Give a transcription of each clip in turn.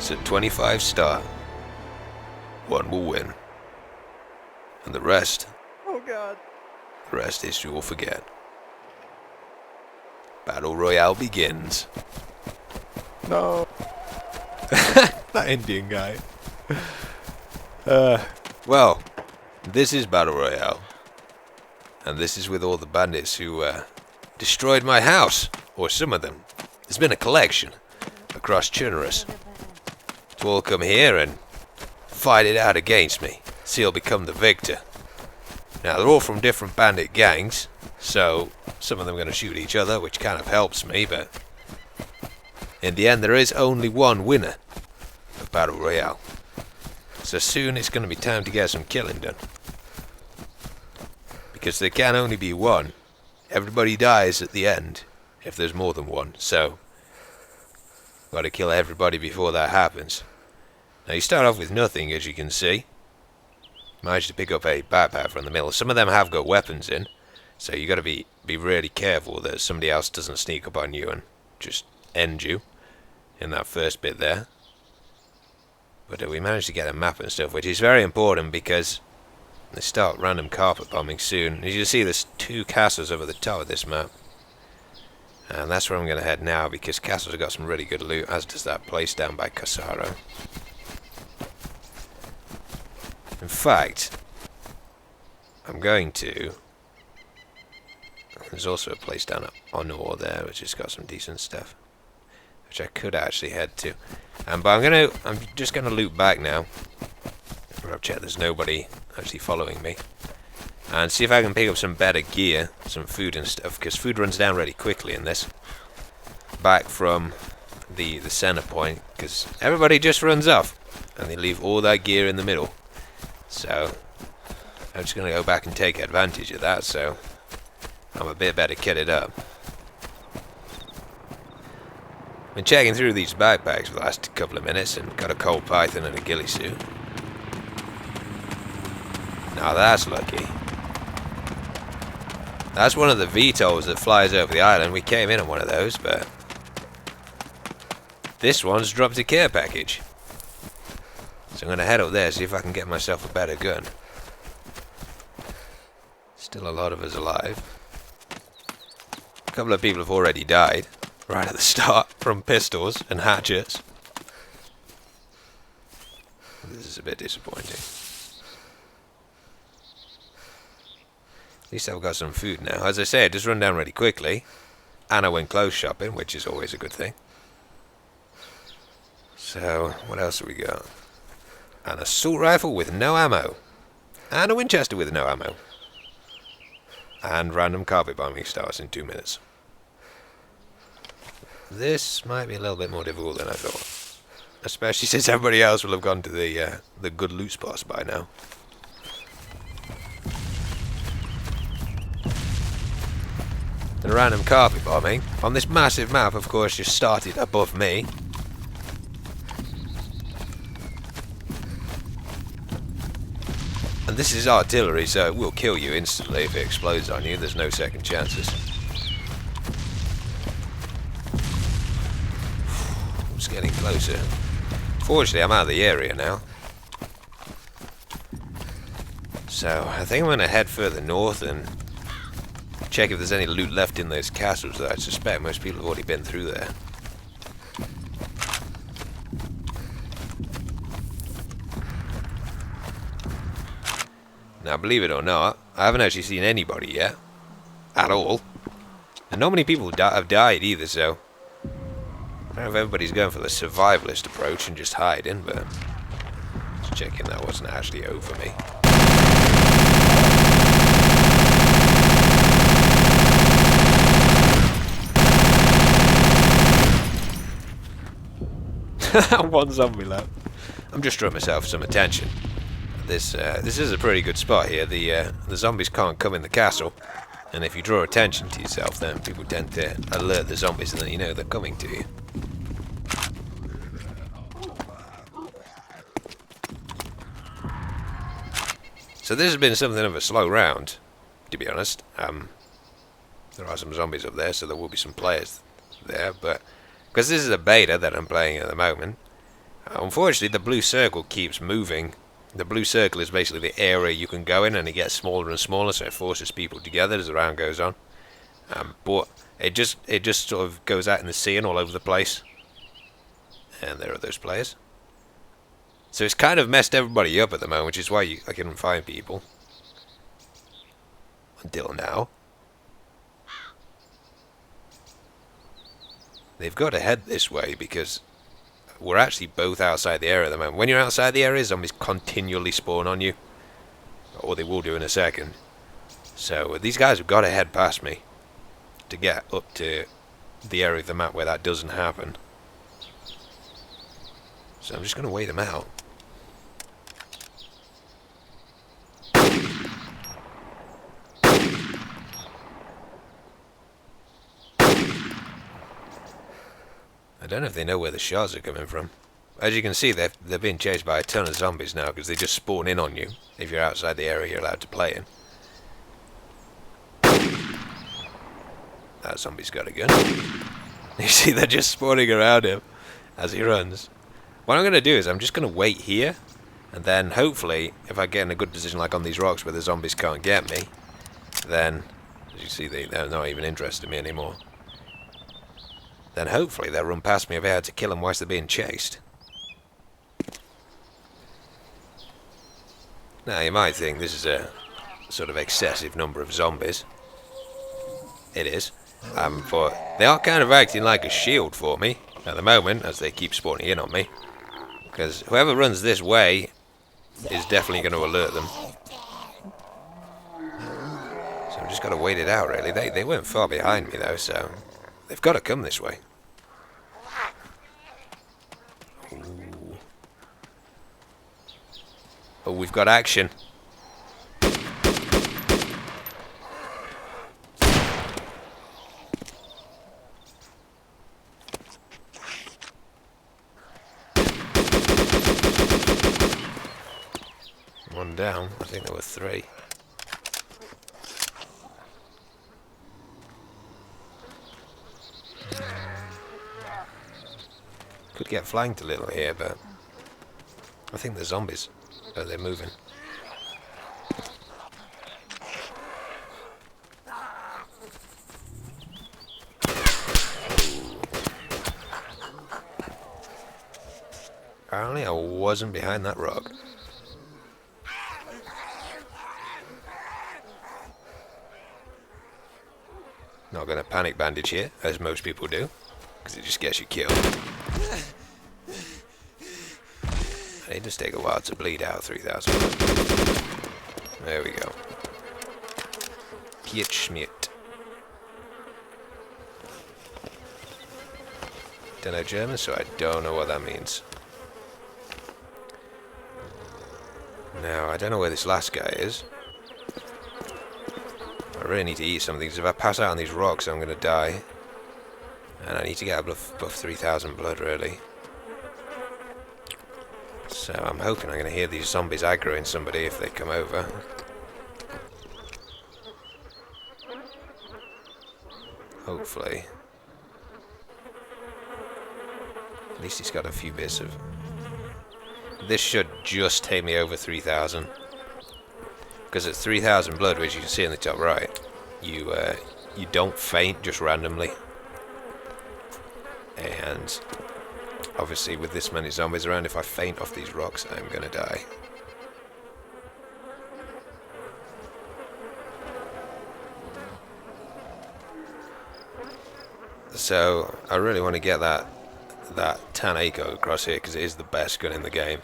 It's a 25 star. One will win. And the rest... Oh god. The rest history will forget. Battle Royale begins. No. That Indian guy. Well, this is Battle Royale. And this is with all the bandits who destroyed my house. Or some of them. There's been a collection across Chernarus to all come here and fight it out against me. See who'll become the victor. Now, they're all from different bandit gangs, so some of them are going to shoot each other, which kind of helps me, but in the end, there is only one winner of Battle Royale. So soon it's going to be time to get some killing done. Because there can only be one. Everybody dies at the end if there's more than one, so got to kill everybody before that happens. Now, you start off with nothing, as you can see. Managed to pick up a backpack from the middle. Some of them have got weapons in, so you got to be really careful that somebody else doesn't sneak up on you and just end you in that first bit there. But we managed to get a map and stuff, which is very important because they start random carpet bombing soon. As you see, there's 2 castles over the top of this map. And that's where I'm going to head now, because castles have got some really good loot, as does that place down by Casaro. In fact, I'm going to... There's also a place down at Honor there, which has got some decent stuff, which I could actually head to. But I'm just going to loop back now. I've checked there's nobody actually following me. And see if I can pick up some better gear, some food and stuff, because food runs down really quickly in this. Back from the center point, because everybody just runs off, and they leave all that gear in the middle. So, I'm just going to go back and take advantage of that, so I'm a bit better kitted up. Been checking through these backpacks for the last couple of minutes, and got a cold python and a ghillie suit. Now that's lucky. That's one of the VTOLs that flies over the island. We came in on one of those, but this one's dropped a care package. So I'm going to head up there, see if I can get myself a better gun. Still a lot of us alive. A couple of people have already died, right at the start, from pistols and hatchets. This is a bit disappointing. At least I've got some food now. As I say, it just run down really quickly. And I went clothes shopping, which is always a good thing. So, what else have we got? An assault rifle with no ammo. And a Winchester with no ammo. And random carpet bombing starts in 2 minutes. This might be a little bit more difficult than I thought. Especially since everybody else will have gone to the good loot spots by now. The random carpet bombing on this massive map, of course, just started above me. And this is artillery, so it will kill you instantly if it explodes on you. There's no second chances. It's getting closer. Fortunately, I'm out of the area now. So, I think I'm going to head further north and check if there's any loot left in those castles that I suspect most people have already been through there. Now, believe it or not, I haven't actually seen anybody yet. At all. And not many people have died either, so I don't know if everybody's going for the survivalist approach and just hiding, but just checking that wasn't actually over me. One zombie left. I'm just drawing myself some attention. This is a pretty good spot here. The zombies can't come in the castle, and if you draw attention to yourself, then people tend to alert the zombies, and then you know they're coming to you. So this has been something of a slow round, to be honest. There are some zombies up there, so there will be some players there, but because this is a beta that I'm playing at the moment, Unfortunately, the blue circle keeps moving. The blue circle is basically the area you can go in, and it gets smaller and smaller, so it forces people together as the round goes on. But it just sort of goes out in the sea and all over the place. And there are those players. So it's kind of messed everybody up at the moment, which is why I couldn't find people. Until now. They've got to head this way because we're actually both outside the area at the moment. When you're outside the area, zombies continually spawn on you. Or they will do in a second. So these guys have got to head past me to get up to the area of the map where that doesn't happen. So I'm just going to wait them out. I don't know if they know where the shots are coming from. As you can see, they're being chased by a ton of zombies now because they just spawn in on you if you're outside the area you're allowed to play in. That zombie's got a gun. You see, they're just spawning around him as he runs. What I'm going to do is I'm just going to wait here, and then hopefully, if I get in a good position like on these rocks where the zombies can't get me, then, as you see, they're not even interested in me anymore. Then hopefully they'll run past me if I had to kill them whilst they're being chased. Now, you might think this is a sort of excessive number of zombies. It is. But they are kind of acting like a shield for me at the moment, as they keep spawning in on me. Because whoever runs this way is definitely going to alert them. So I've just got to wait it out, really. They weren't far behind me, though, so they've got to come this way. Ooh. Oh, we've got action. One down. I think there were 3. Could get flanked a little here, but I think the zombies, they're moving. Apparently I wasn't behind that rock. Not going to panic bandage here, as most people do, because it just gets you killed. It does take a while to bleed out 3,000. There we go. Schmidt. Don't know German, so I don't know what that means. Now, I don't know where this last guy is. I really need to eat something, because if I pass out on these rocks, I'm going to die. And I need to get above 3,000 blood, really. So I'm hoping I'm going to hear these zombies aggroing somebody if they come over. Hopefully. At least he's got a few bits of... This should just take me over 3,000. Because at 3,000 blood, which you can see in the top right, you don't faint just randomly. And obviously with this many zombies around, if I faint off these rocks, I'm gonna die. So I really want to get that Tan Eco across here, because it is the best gun in the game.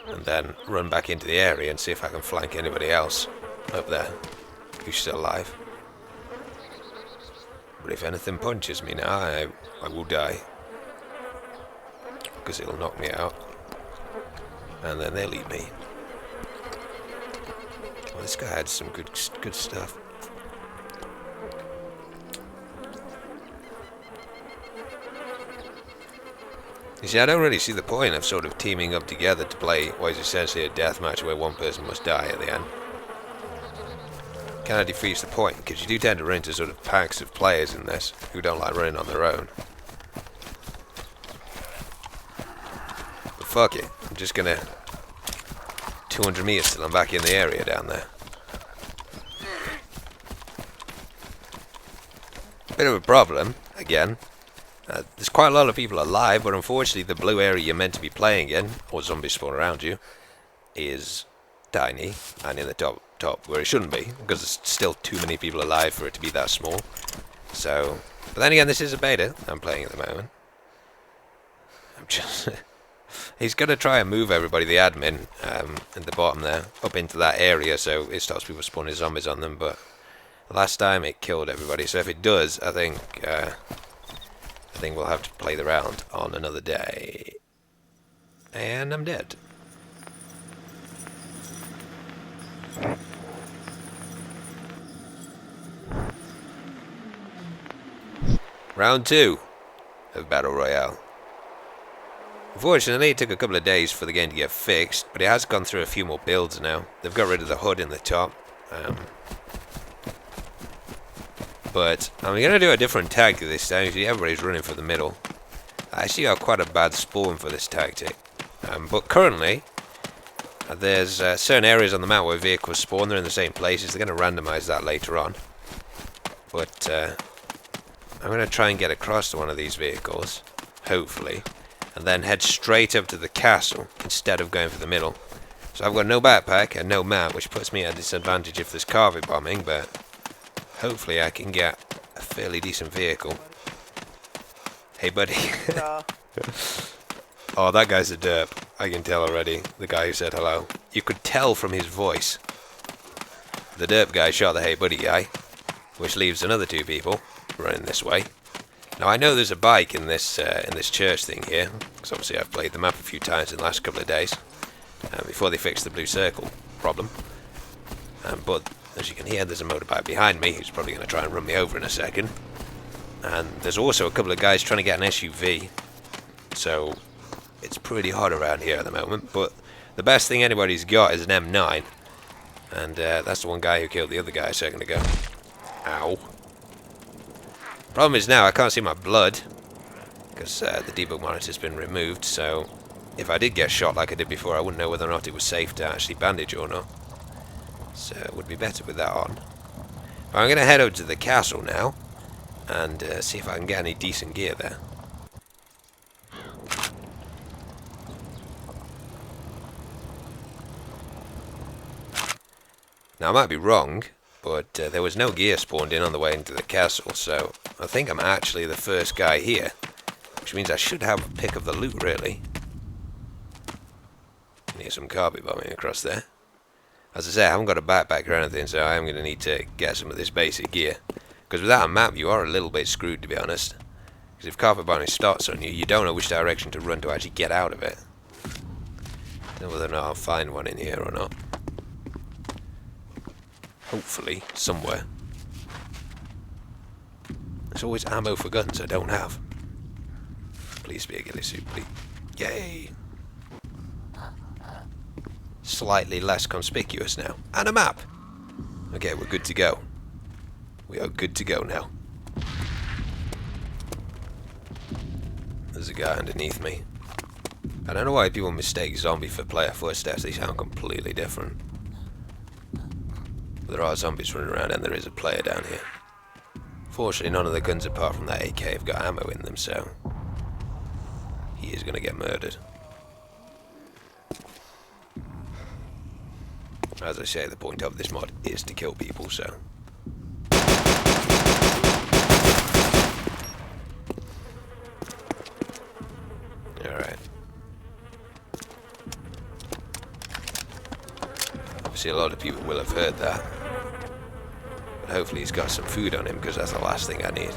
And then run back into the area and see if I can flank anybody else up there who's still alive. But if anything punches me now, I will die. Because it'll knock me out. And then they'll eat me. Well, this guy had some good stuff. You see, I don't really see the point of sort of teaming up together to play what is essentially a deathmatch where one person must die at the end. Kind of defeats the point, because you do tend to run into sort of packs of players in this who don't like running on their own. fuck it. I'm just gonna 200 meters till I'm back in the area down there. Bit of a problem, again. There's quite a lot of people alive, but unfortunately the blue area you're meant to be playing in, or zombies spawn around you, is tiny and in the top where it shouldn't be, because there's still too many people alive for it to be that small. So, but then again, this is a beta I'm playing at the moment. I'm just... He's going to try and move everybody, the admin, at the bottom there, up into that area so it stops people spawning zombies on them, but last time it killed everybody, so if it does, I think we'll have to play the round on another day. And I'm dead. Round 2 of Battle Royale. Unfortunately, it took a couple of days for the game to get fixed, but it has gone through a few more builds now. They've got rid of the HUD in the top. But I'm going to do a different tactic this time. You see, everybody's running for the middle. I actually got quite a bad spawn for this tactic. But currently, there's certain areas on the map where vehicles spawn. They're in the same places. They're going to randomize that later on. But I'm going to try and get across to one of these vehicles, hopefully, and then head straight up to the castle instead of going for the middle. So I've got no backpack and no map, which puts me at a disadvantage if there's carpet bombing, but hopefully I can get a fairly decent vehicle. Hey, buddy. Oh, that guy's a derp. I can tell already. The guy who said hello. You could tell from his voice. The derp guy shot the hey buddy guy, which leaves another 2 people running this way. Now I know there's a bike in this church thing here, because obviously I've played the map a few times in the last couple of days, before they fixed the blue circle problem. But as you can hear, there's a motorbike behind me who's probably going to try and run me over in a second. And there's also a couple of guys trying to get an SUV. So it's pretty hot around here at the moment. But the best thing anybody's got is an M9. And that's the one guy who killed the other guy a second ago. Ow. Problem is now I can't see my blood, because the debug monitor's been removed, so if I did get shot like I did before, I wouldn't know whether or not it was safe to actually bandage or not. So it would be better with that on. But I'm going to head over to the castle now, and see if I can get any decent gear there. Now I might be wrong, but there was no gear spawned in on the way into the castle, so I think I'm actually the first guy here, which means I should have a pick of the loot, really. Need some carpet bombing across there. As I say, I haven't got a backpack or anything, so I am going to need to get some of this basic gear. Because without a map, you are a little bit screwed, to be honest. Because if carpet bombing starts on you, you don't know which direction to run to actually get out of it. Don't know whether or not I'll find one in here or not. Hopefully, somewhere. There's always ammo for guns I don't have. Please be a ghillie suit, please. Yay! Slightly less conspicuous now. And a map! Okay, we're good to go. We are good to go now. There's a guy underneath me. I don't know why people mistake zombie for player footsteps. They sound completely different. There are zombies running around and there is a player down here. Fortunately, none of the guns apart from that AK have got ammo in them, so he is going to get murdered. As I say, the point of this mod is to kill people, so... Alright. Obviously a lot of people will have heard that. But hopefully he's got some food on him, because that's the last thing I need.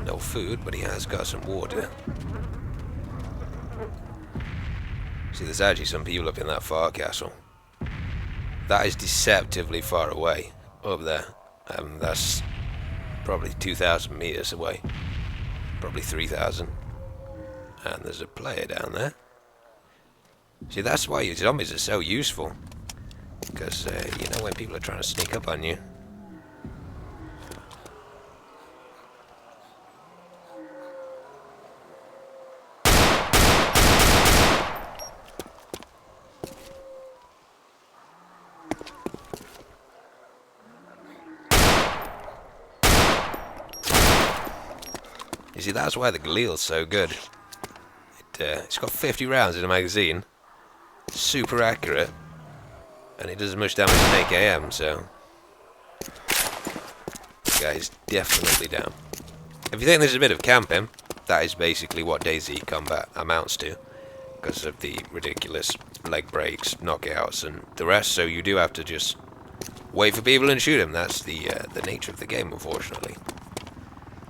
No food, but he has got some water. See, there's actually some people up in that far castle. That is deceptively far away, up there. That's probably 2,000 meters away. Probably 3,000. And there's a player down there. See, that's why your zombies are so useful. Because, you know, when people are trying to sneak up on you. You see, that's why the Galeel's so good. It's got 50 rounds in a magazine, super accurate, and it does as much damage as an AKM, so the guy's definitely down. If you think there's a bit of camping, that is basically what DayZ combat amounts to, because of the ridiculous leg breaks, knockouts, and the rest, so you do have to just wait for people and shoot them. That's the nature of the game, unfortunately.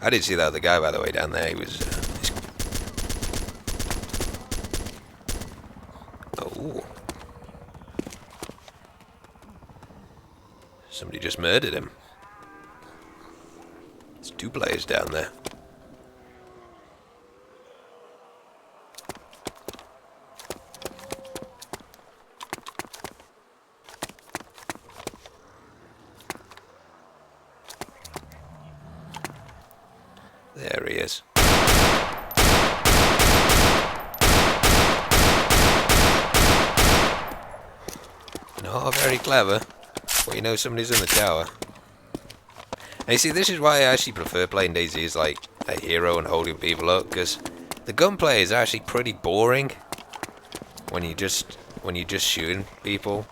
I did see that other guy, by the way, down there. He was... Oh. Somebody just murdered him. There's 2 players down there. There he is. Not very clever, but you know somebody's in the tower. And you see, this is why I actually prefer playing DayZ as like a hero and holding people up, because the gunplay is actually pretty boring when you just shooting people.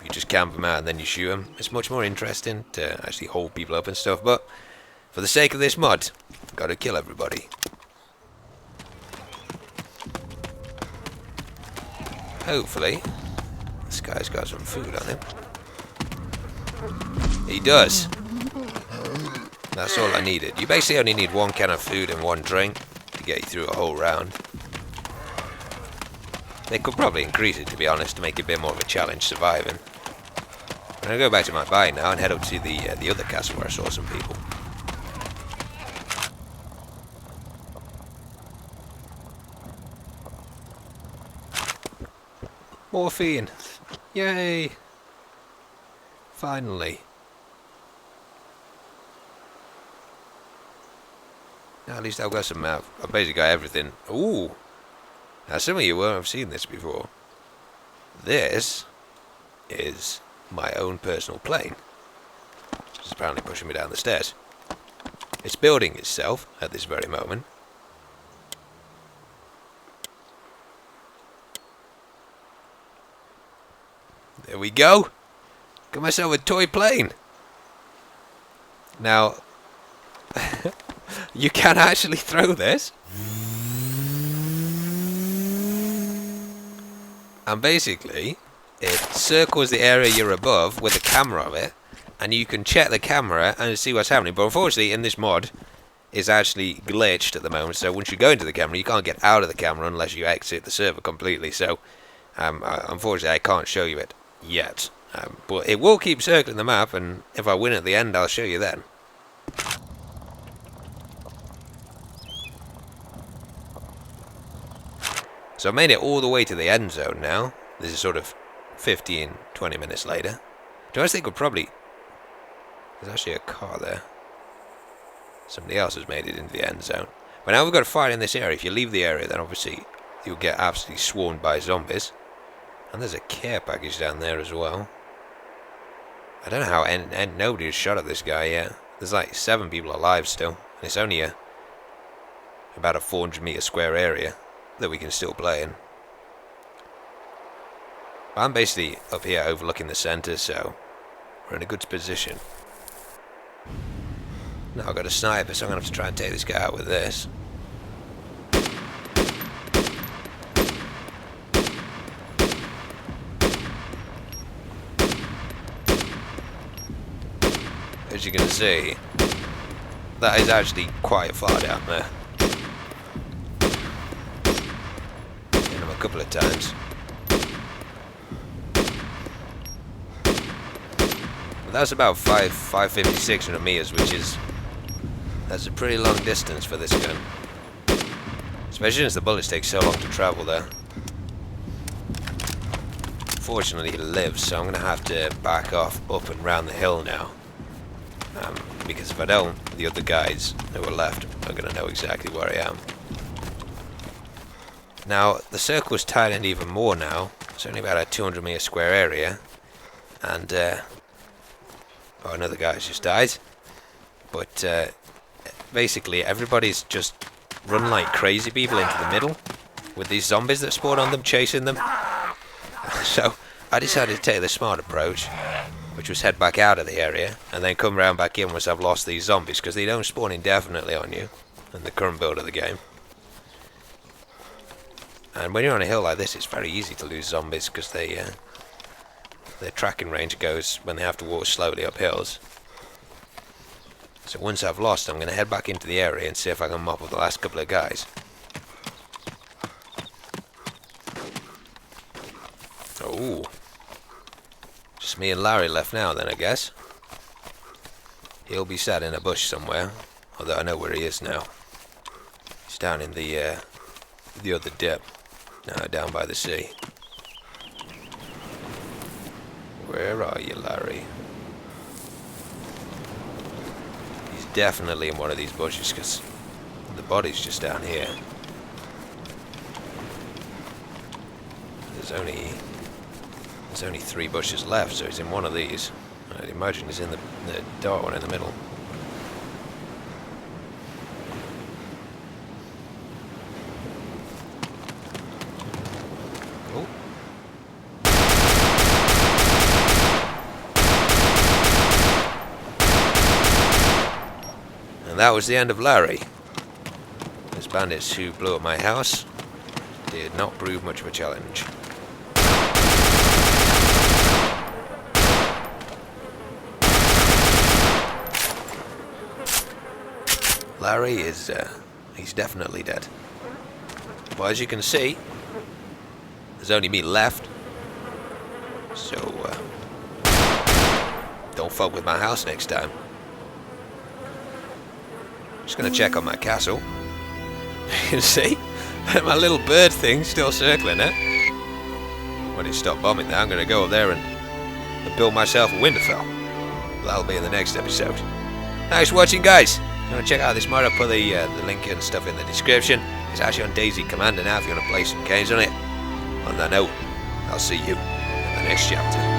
You just camp them out and then you shoot them. It's much more interesting to actually hold people up and stuff, but for the sake of this mod, gotta kill everybody. Hopefully, this guy's got some food on him. He does. That's all I needed. You basically only need 1 can of food and 1 drink to get you through a whole round. They could probably increase it, to be honest, to make it a bit more of a challenge surviving. I'm gonna go back to my bike now and head up to the other castle where I saw some people. Morphine! Yay! Finally. Now at least I've got some map. I've basically got everything. Ooh! Now some of you won't have seen this before. This is my own personal plane. Which is apparently pushing me down the stairs. It's building itself at this very moment. There we go. Got myself a toy plane. Now, you can actually throw this. And basically, it circles the area you're above with a camera of it. And you can check the camera and see what's happening. But unfortunately, in this mod, it's actually glitched at the moment. So once you go into the camera, you can't get out of the camera unless you exit the server completely. So, unfortunately, I can't show you it yet, but it will keep circling the map, and if I win at the end, I'll show you then. So I made it all the way to the end zone now. This is sort of 15-20 minutes later. Do I think we'll probably... There's actually a car there. Somebody else has made it into the end zone. But now we've got to fight in this area. If you leave the area, then obviously you'll get absolutely swarmed by zombies. And there's a care package down there as well. I don't know how and nobody has shot at this guy yet. There's like 7 people alive still. And it's only about a 400-meter square area that we can still play in. But I'm basically up here overlooking the center, so we're in a good position. Now I've got a sniper, so I'm going to have to try and take this guy out with this. As you can see, that is actually quite far down there. Hit him a couple of times. But that's about 550, 600 meters, which is... That's a pretty long distance for this gun. Especially since the bullets take so long to travel there. Fortunately he lives, so I'm going to have to back off up and round the hill now. Because if I don't, the other guys who are left are going to know exactly where I am. Now, the circle's tied in even more now. It's only about a 200 meter square area. And, oh, another guy's just died. But, basically, everybody's just run like crazy people into the middle with these zombies that spawn on them chasing them. So I decided to take the smart approach, which was head back out of the area and then come round back in once I've lost these zombies, because they don't spawn indefinitely on you in the current build of the game. And when you're on a hill like this, it's very easy to lose zombies because their tracking range goes when they have to walk slowly up hills. So once I've lost, I'm going to head back into the area and see if I can mop up the last couple of guys. Oh, just me and Larry left now then, I guess. He'll be sat in a bush somewhere, although I know where he is now. He's down in the other dip, down by the sea. Where are you, Larry? He's definitely in one of these bushes, because the body's just down here. There's only 3 bushes left, so he's in one of these. I'd imagine he's in the dark one in the middle. Oh. And that was the end of Larry. Those bandits who blew up my house did not prove much of a challenge. Larry is, he's definitely dead. But as you can see, there's only me left. So, don't fuck with my house next time. Just gonna check on my castle. You can see, my little bird thing still circling it. When it stopped bombing there, I'm gonna go up there and build myself a Winterfell. That'll be in the next episode. Thanks for watching, guys. If you want to check out this mod, I'll put the link and stuff in the description. It's actually on DayZ Commander now if you want to play some games on it. On that note, I'll see you in the next chapter.